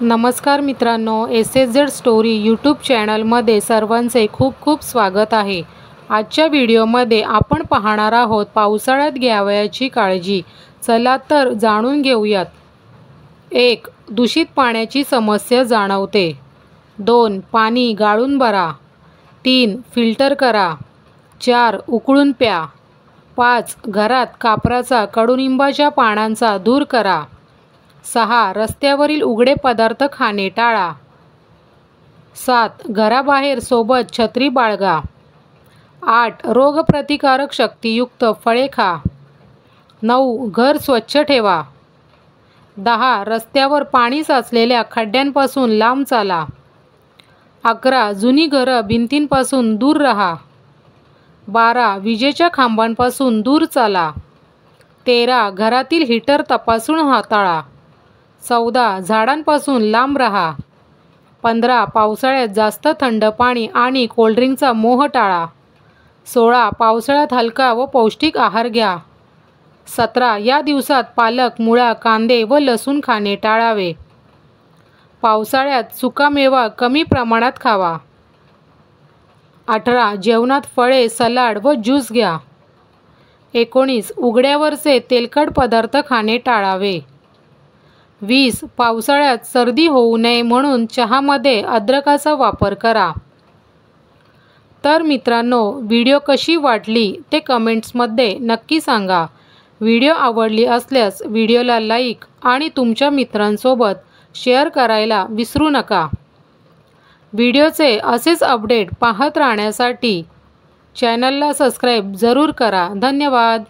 नमस्कार मित्रांनो, SSZ story YouTube चॅनलमध्ये सर्वांचे खूप खूप स्वागत आहे। आजच्या व्हिडिओमध्ये आपण पाहणार आहोत पावसाळ्यात घ्यावयाची काळजी। चला तर जाणून घेऊयात। 1. दूषित पाण्याची समस्या जाणवते। 2. पाणी गाळून भरा। 3. फिल्टर करा। 4. उकळून प्या। 5. घरात कापराचा कडुनिंबाच्या पानांचा धूर करा। 6. रस्त्यावरील उघडे पदार्थ खाणे टाळा। 7. घराबाहेर सोबत छत्री बाळगा। 8. रोगप्रतिकारक शक्तियुक्त फळे खा। 9. घर स्वच्छ ठेवा। 10. रस्त्यावर पाणी साचलेल्या खड्ड्यांपासून लांब चाला। 11. जुनी घरं भिंतींपासून दूर राहा। 12. विजेच्या खांबांपासून दूर चाला। 13. घरातील हीटर तपासून हाताळा। 14. झाडांपासून लांब राहा। 15. पावसाळ्यात जास्त थंड पाणी आणि कोल्ड्रिंकचा मोह टाळा। 16. पावसाळ्यात हलका व पौष्टिक आहार घ्या। 17. या दिवसात पालक, मुळा, कांदे व लसूण खाणे टाळावे। पावसाळ्यात सुकामेवा कमी प्रमाणात खावा। 18. जेवणात फळे, सलाड व ज्यूस घ्या। 19. उघड्यावरचे तेलकट पदार्थ खाणे टाळावे। 20. पावसाळ्यात सर्दी होऊ नये म्हणून चहामध्ये अद्रकाचा वापर करा। तर मित्रांनो, व्हिडिओ कशी वाटली ते कमेंट्समध्ये नक्की सांगा। व्हिडिओ आवडली असल्यास व्हिडिओला लाईक आणि तुमच्या मित्रांसोबत शेअर करायला विसरू नका। व्हिडिओचे असेच अपडेट पाहत राहण्यासाठी चॅनलला सबस्क्राईब जरूर करा। धन्यवाद।